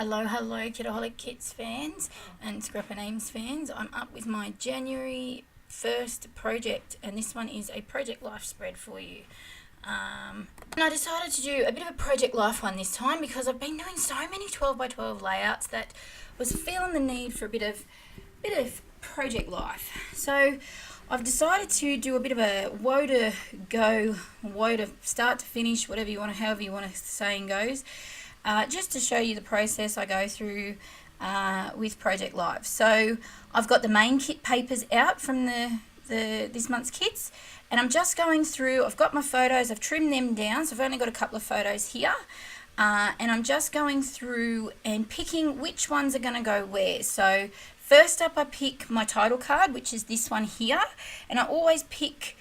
Hello, Kitaholic Kits fans and Scrapper Names fans. I'm up with my January 1st project, and this one is a Project Life spread for you. And I decided to do a bit of a Project Life one this time because I've been doing so many 12 by 12 layouts that I was feeling the need for a bit of Project Life. So I've decided to do a bit of a woe to go, woe to start to finish, whatever you want to, however you want to saying goes. Just to show you the process I go through with Project Life. So I've got the main kit papers out from this month's kits, and I'm just going through. I've got my photos, I've trimmed them down, so I've only got a couple of photos here, and I'm just going through and picking which ones are going to go where. So first up I pick my title card, which is this one here, and I always pick,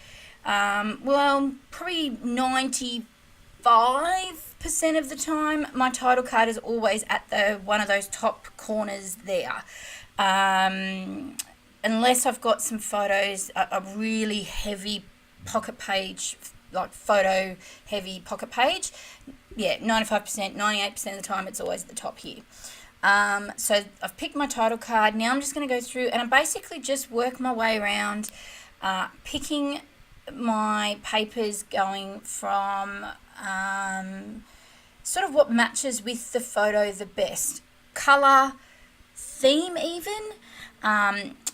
probably 95% of the time my title card is always at one of those top corners there, unless I've got some photos, a really heavy pocket page, like photo heavy pocket page. Yeah, 95%, 98% of the time it's always at the top here. So I've picked my title card. Now I'm just going to go through and I basically just work my way around, picking my papers, going from sort of what matches with the photo the best, color, theme even.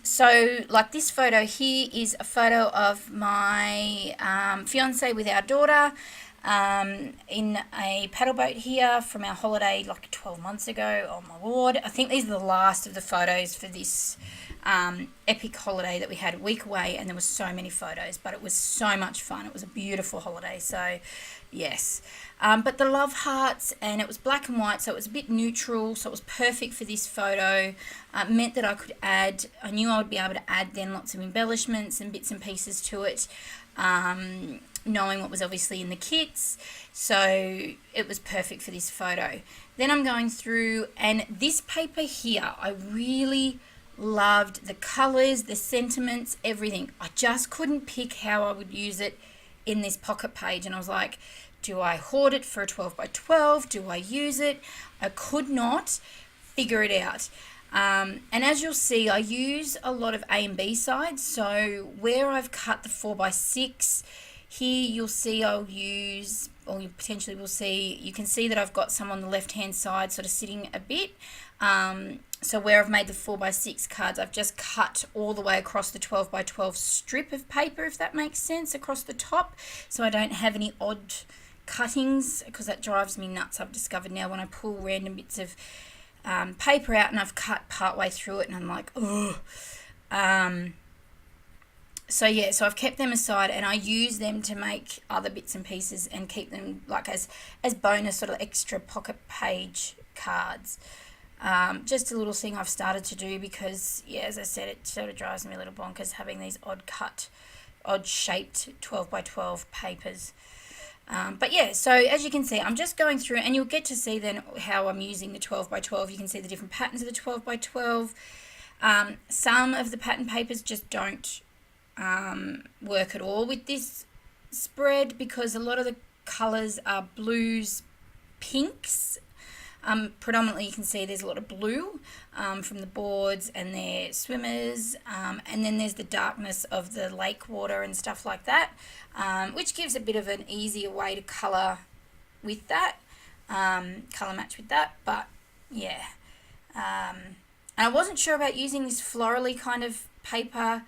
So like this photo here is a photo of my fiance with our daughter in a paddle boat here from our holiday like 12 months ago. Oh my lord, I think these are the last of the photos for this epic holiday that we had a week away, and there were so many photos, but it was so much fun. It was a beautiful holiday, so yes. But the love hearts, and it was black and white, so it was a bit neutral, so it was perfect for this photo. Meant that I could add, I knew I would be able to add then lots of embellishments and bits and pieces to it, knowing what was obviously in the kits, so it was perfect for this photo. Then I'm going through, and this paper here, I really loved the colors, the sentiments, everything. I just couldn't pick how I would use it in this pocket page, and I was like, do I hoard it for a 12 by 12? Do I use it? I could not figure it out. And as you'll see, I use a lot of A and B sides. So where I've cut the 4 by 6, here you'll see I'll use, or you potentially will see, you can see that I've got some on the left hand side sort of sitting a bit. So where I've made the 4 by 6 cards, I've just cut all the way across the 12 by 12 strip of paper, if that makes sense, across the top, so I don't have any odd cuttings, because that drives me nuts. I've discovered now when I pull random bits of paper out and I've cut part way through it and I'm like, oh. So yeah, so I've kept them aside and I use them to make other bits and pieces and keep them like as bonus sort of extra pocket page cards. Just a little thing I've started to do because, yeah, as I said, it sort of drives me a little bonkers having these odd shaped 12 by 12 papers. But yeah, so as you can see, I'm just going through, and you'll get to see then how I'm using the 12 by 12. You can see the different patterns of the 12 by 12. Some of the pattern papers just don't work at all with this spread because a lot of the colours are blues, pinks. Predominantly you can see there's a lot of blue from the boards and their swimmers, and then there's the darkness of the lake water and stuff like that, which gives a bit of an easier way to colour with that, colour match with that. But yeah, and I wasn't sure about using this florally kind of paper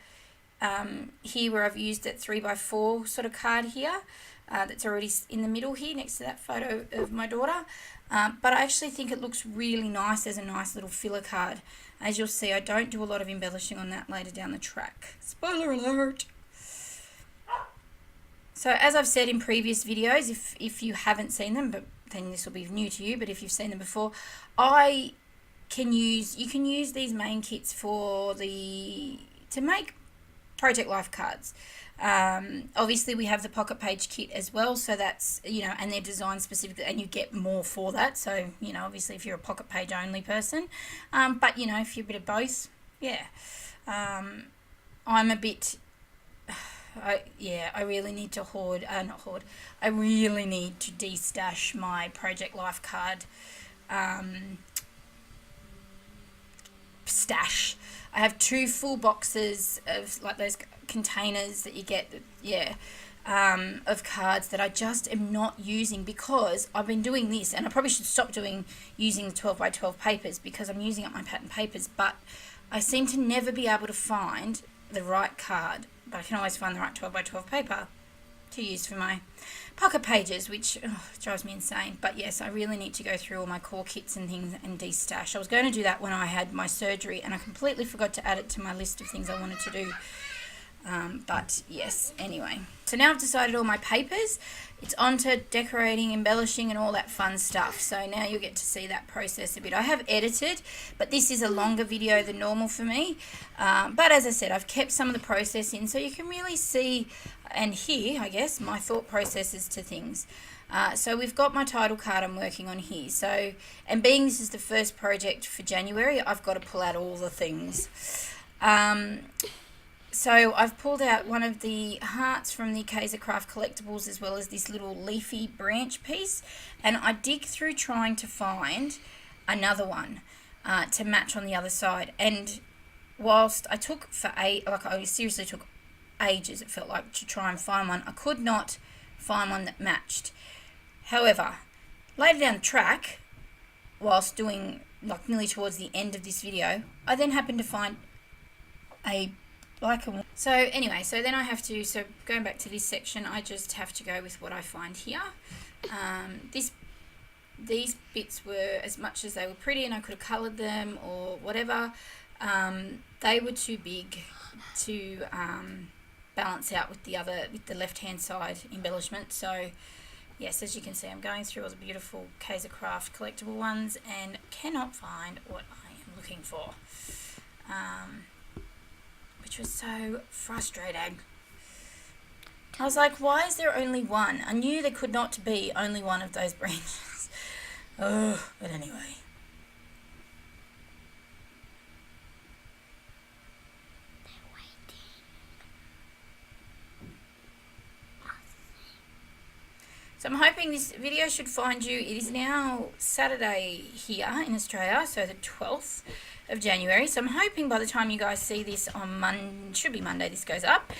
here where I've used that 3 by 4 sort of card here. That's already in the middle here next to that photo of my daughter, but I actually think it looks really nice as a nice little filler card. As you'll see, I don't do a lot of embellishing on that later down the track. Spoiler alert! So as I've said in previous videos, if you haven't seen them, but then this will be new to you, but if you've seen them before, you can use these main kits to make Project Life cards. Obviously we have the pocket page kit as well, so that's, and they're designed specifically, and you get more for that, so obviously if you're a pocket page only person, but if you're a bit of both, yeah. I'm a bit, I really need to I really need to de-stash my Project Life card stash. I have 2 full boxes of like those containers that you get, of cards that I just am not using because I've been doing this, and I probably should stop using the 12 by 12 papers because I'm using up my pattern papers, but I seem to never be able to find the right card, but I can always find the right 12 by 12 paper to use for my pocket pages, which drives me insane. But yes, I really need to go through all my core kits and things and de-stash. I was going to do that when I had my surgery, and I completely forgot to add it to my list of things I wanted to do. But yes, anyway. So now I've decided all my papers. It's on to decorating, embellishing, and all that fun stuff. So now you'll get to see that process a bit. I have edited, but this is a longer video than normal for me. But as I said, I've kept some of the process in so you can really see and hear, I guess, my thought processes to things. So we've got my title card I'm working on here. So, and being this is the first project for January, I've got to pull out all the things. So I've pulled out one of the hearts from the Kaiser Craft collectibles, as well as this little leafy branch piece, and I dig through trying to find another one to match on the other side. And whilst I took I seriously took ages, it felt like, to try and find one, I could not find one that matched. However, later down the track, whilst doing like nearly towards the end of this video, I then happened to find a so anyway, so then I have to, so going back to this section, I just have to go with what I find here. These bits were, as much as they were pretty and I could have coloured them or whatever, they were too big to balance out with the left hand side embellishment. So yes, as you can see, I'm going through all the beautiful Kaiser Craft collectible ones and cannot find what I am looking for. Which was so frustrating. I was like, why is there only one? I knew there could not be only one of those branches. Oh, but anyway. So I'm hoping this video should find you. It is now Saturday here in Australia, so the 12th of January. So I'm hoping by the time you guys see this on should be Monday this goes up,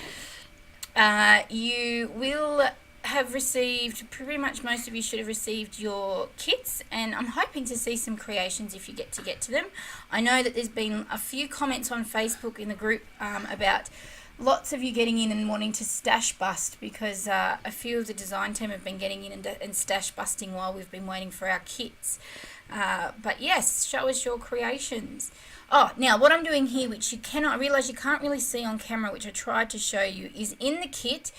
you will have received, pretty much most of you should have received your kits, and I'm hoping to see some creations if you get to them. I know that there's been a few comments on Facebook in the group about lots of you getting in and wanting to stash bust, because a few of the design team have been getting in and stash busting while we've been waiting for our kits. But yes, show us your creations. Oh, now what I'm doing here, which I realise you can't really see on camera, which I tried to show you, is in the kit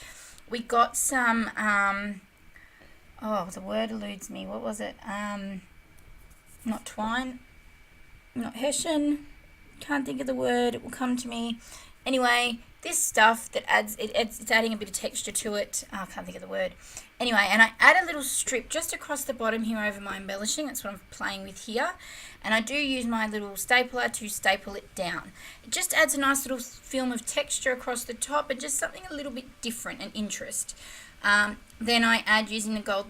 we got some, the word eludes me, what was it, not twine, not hessian, can't think of the word, it will come to me. Anyway, this stuff that it's adding a bit of texture to it. I can't think of the word. Anyway, and I add a little strip just across the bottom here over my embellishing. That's what I'm playing with here. And I do use my little stapler to staple it down. It just adds a nice little film of texture across the top and just something a little bit different and interest. Then I add, using the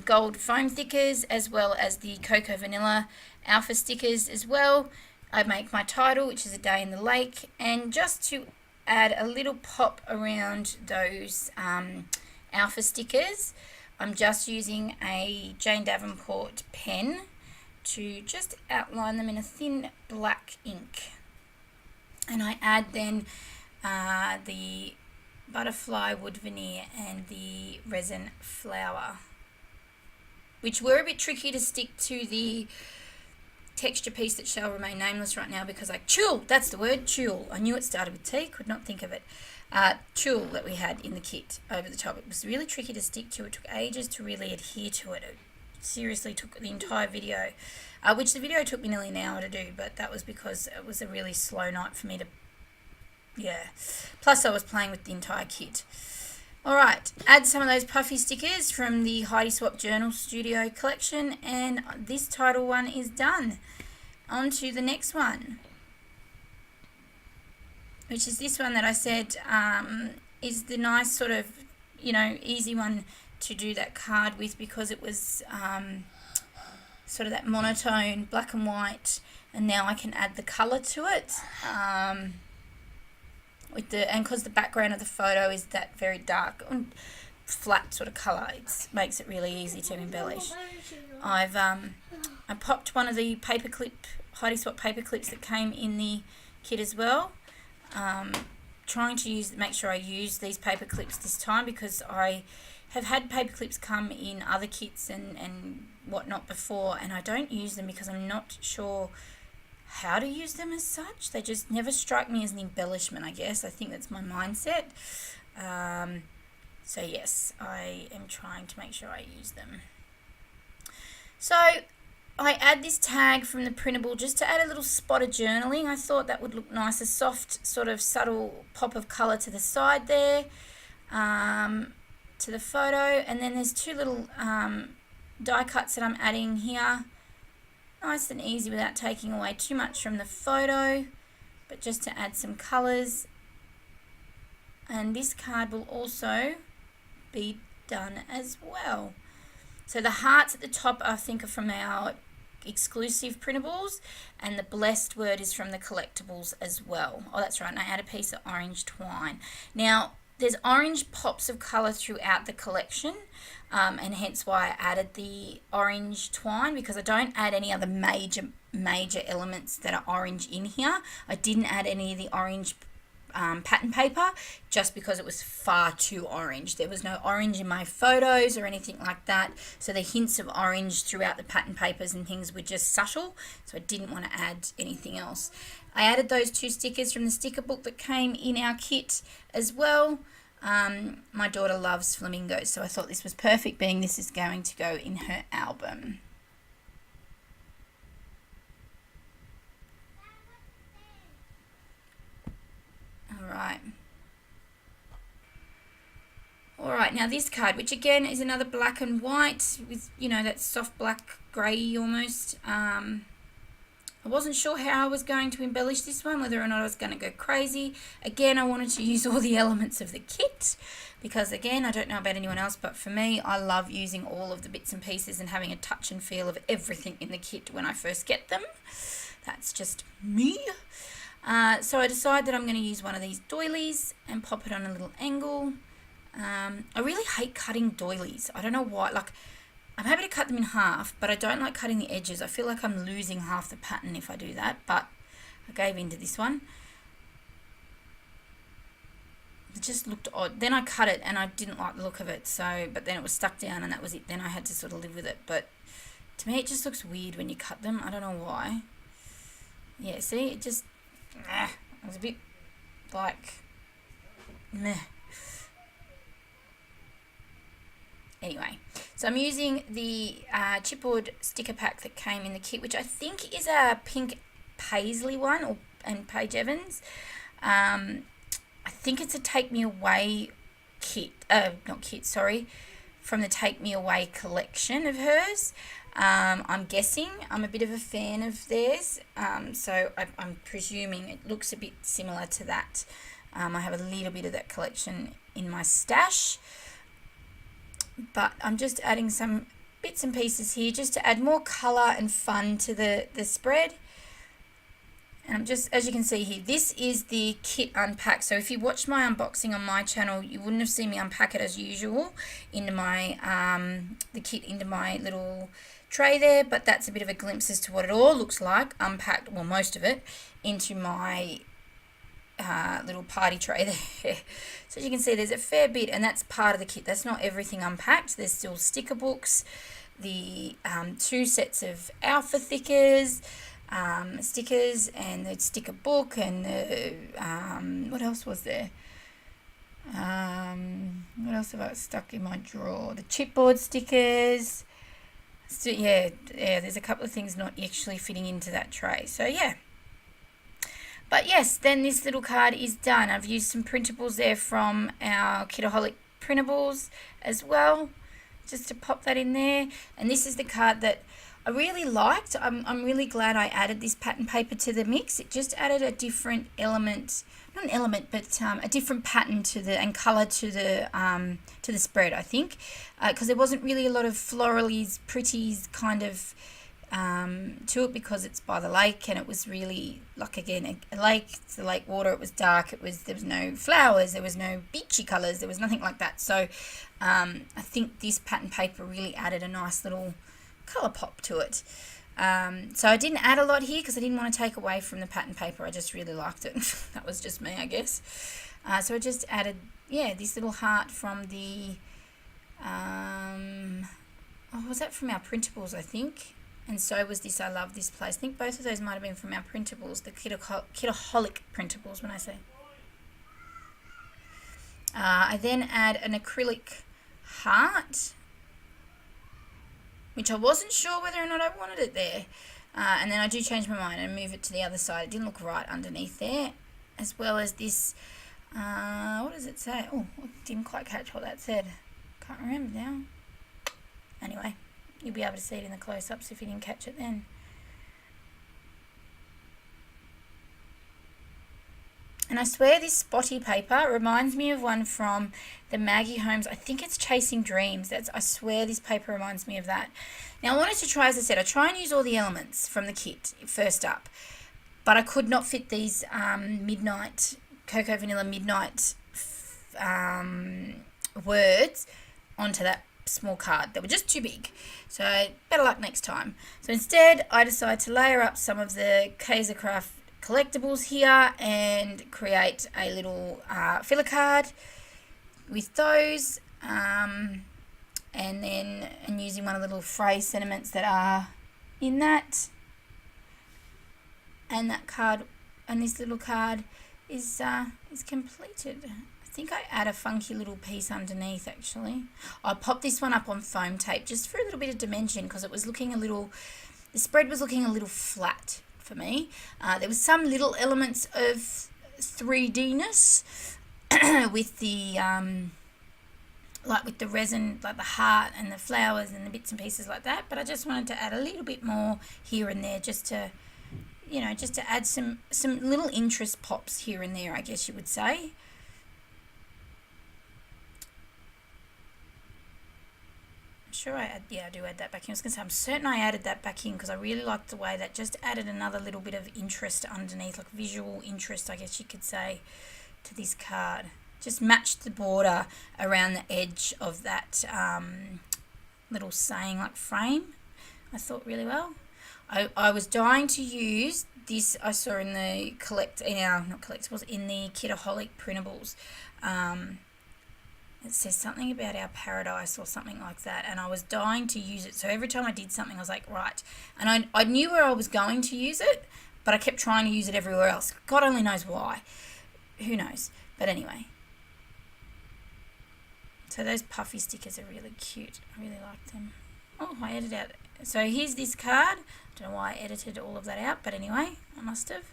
gold foam thickers, as well as the Cocoa Vanilla Alpha stickers as well. I make my title, which is A Day in the Lake, and just to add a little pop around those alpha stickers, I'm just using a Jane Davenport pen to just outline them in a thin black ink. And I add then the butterfly wood veneer and the resin flower, which were a bit tricky to stick to the texture piece that shall remain nameless right now, because tulle, that's the word, tulle. I knew it started with T, could not think of it. Tulle that we had in the kit over the top. It was really tricky to stick to. It took ages to really adhere to it. It seriously took the entire video, which the video took me nearly an hour to do, but that was because it was a really slow night for me to, Plus I was playing with the entire kit. Alright, add some of those puffy stickers from the Heidi Swap Journal Studio collection, and this title one is done. On to the next one, which is this one that I said is the nice sort of, easy one to do that card with, because it was sort of that monotone black and white And now I can add the colour to it. And because the background of the photo is that very dark and flat sort of colour, it makes it really easy to embellish. I popped one of the Heidi Swap paper clips that came in the kit as well. Trying to make sure I use these paper clips this time, because I have had paper clips come in other kits and whatnot before, and I don't use them because I'm not sure how to use them as such. They just never strike me as an embellishment, I guess. I think that's my mindset. So yes, I am trying to make sure I use them. So I add this tag from the printable just to add a little spot of journaling. I thought that would look nice, a soft sort of subtle pop of colour to the side there, to the photo. And then there's two little die cuts that I'm adding here. Nice and easy without taking away too much from the photo, but just to add some colours. And this card will also be done as well. So the hearts at the top, I think, are from our exclusive printables, and the blessed word is from the collectibles as well. Oh, that's right, and I add a piece of orange twine. Now, there's orange pops of colour throughout the collection, and hence why I added the orange twine, because I don't add any other major elements that are orange in here. I didn't add any of the orange pattern paper just because it was far too orange. There was no orange in my photos or anything like that, so the hints of orange throughout the pattern papers and things were just subtle, so I didn't want to add anything else. I added those two stickers from the sticker book that came in our kit as well. My daughter loves flamingos, so I thought this was perfect, being this is going to go in her album. Alright, now this card, which again is another black and white with, you know, that soft black grey almost. I wasn't sure how I was going to embellish this one, whether or not I was going to go crazy. Again, I wanted to use all the elements of the kit because, again, I don't know about anyone else, but for me, I love using all of the bits and pieces and having a touch and feel of everything in the kit when I first get them. That's just me. So I decided that I'm going to use one of these doilies and pop it on a little angle. I really hate cutting doilies. I don't know why. Like, I'm happy to cut them in half, but I don't like cutting the edges. I feel like I'm losing half the pattern if I do that, but I gave into this one. It just looked odd. Then I cut it and I didn't like the look of it, but then it was stuck down and that was it. Then I had to sort of live with it, but to me it just looks weird when you cut them. I don't know why. Yeah, see, it just, it was a bit like, meh. Anyway, so I'm using the chipboard sticker pack that came in the kit, which I think is a pink paisley one, and Paige Evans. I think it's a Take Me Away kit, from the Take Me Away collection of hers. I'm guessing. I'm a bit of a fan of theirs, so I'm presuming it looks a bit similar to that. I have a little bit of that collection in my stash. But I'm just adding some bits and pieces here just to add more colour and fun to the spread. And I'm just, as you can see here, this is the kit unpacked. So if you watched my unboxing on my channel, you wouldn't have seen me unpack it as usual into my, the kit into my little tray there. But that's a bit of a glimpse as to what it all looks like unpacked, well, most of it, into my little party tray there. So as you can see, there's a fair bit, and that's part of the kit. That's not everything unpacked. There's still sticker books, the 2 sets of alpha stickers, and the sticker book, and the what else was there? What else have I stuck in my drawer? The chipboard stickers. So, yeah, there's a couple of things not actually fitting into that tray. So yeah. But yes, then this little card is done. I've used some printables there from our Kitaholic printables as well, just to pop that in there. And this is the card that I really liked. I'm really glad I added this pattern paper to the mix. It just added a different element, not an element, but a different pattern to and colour to the spread, I think, because there wasn't really a lot of floralies, pretties kind of to it because it's by the lake, and it was really like, again, a lake. It's the lake water. It was dark. There was no flowers. There was no beachy colours. There was nothing like that. So I think this pattern paper really added a nice little colour pop to it. So I didn't add a lot here because I didn't want to take away from the pattern paper. I just really liked it. That was just me, I guess. So I just added, this little heart from the, was that from our printables, I think? And so was this I Love This Place. I think both of those might have been from our printables, the Kitaholic printables, when I say. I then add an acrylic heart, which I wasn't sure whether or not I wanted it there. And then I do change my mind and move it to the other side. It didn't look right underneath there. As well as this, what does it say? Oh, I didn't quite catch what that said. Can't remember now. Anyway, you'll be able to see it in the close-ups if you didn't catch it then. And I swear this spotty paper reminds me of one from the Maggie Holmes. I think it's Chasing Dreams. I swear this paper reminds me of that. Now I wanted to try, as I said, I try and use all the elements from the kit first up. But I could not fit these Cocoa Vanilla Midnight words onto that small card. They were just too big. So better luck next time. So instead I decided to layer up some of the Kaisercraft collectibles here and create a little filler card with those, and using one of the little phrase sentiments that are in that, and that card, and this little card is completed. I think I add a funky little piece underneath. Actually, I popped this one up on foam tape just for a little bit of dimension because it was looking the spread was looking a little flat for me. There was some little elements of 3D-ness with the like with the resin, like the heart and the flowers and the bits and pieces like that, but I just wanted to add a little bit more here and there just to add some little interest pops here and there, I guess you would say. I'm sure I do add that back in. I was going to say, I'm certain I added that back in because I really liked the way that just added another little bit of interest underneath, like visual interest, I guess you could say, to this card. Just matched the border around the edge of that little saying like frame, I thought, really well. I was dying to use this. I saw in the in the Kitaholic printables. It says something about our paradise or something like that, and I was dying to use it. So every time I did something, I was like, right. And I knew where I was going to use it, but I kept trying to use it everywhere else. God only knows why. Who knows? But anyway. So those puffy stickers are really cute. I really like them. Oh, I edited out. So here's this card. I don't know why I edited all of that out, but anyway, I must have.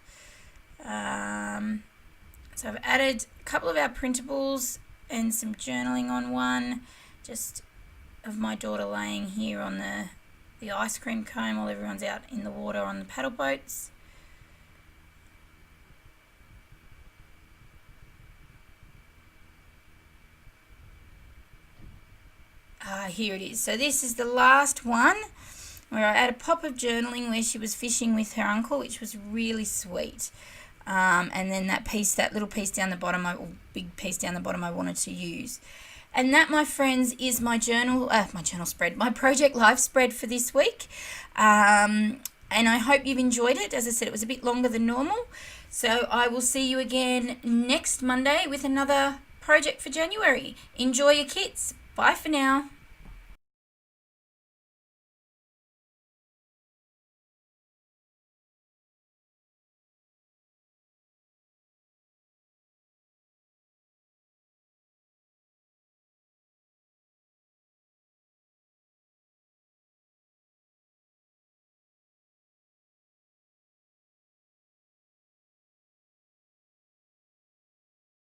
So I've added a couple of our printables and some journaling on one, just of my daughter laying here on the ice cream cone while everyone's out in the water on the paddle boats. Here it is. So this is the last one where I add a pop of journaling where she was fishing with her uncle, which was really sweet. And then that little piece down the bottom, big piece down the bottom I wanted to use. And that, my friends, is my my Project Life spread for this week. And I hope you've enjoyed it. As I said, it was a bit longer than normal. So I will see you again next Monday with another project for January. Enjoy your kits. Bye for now.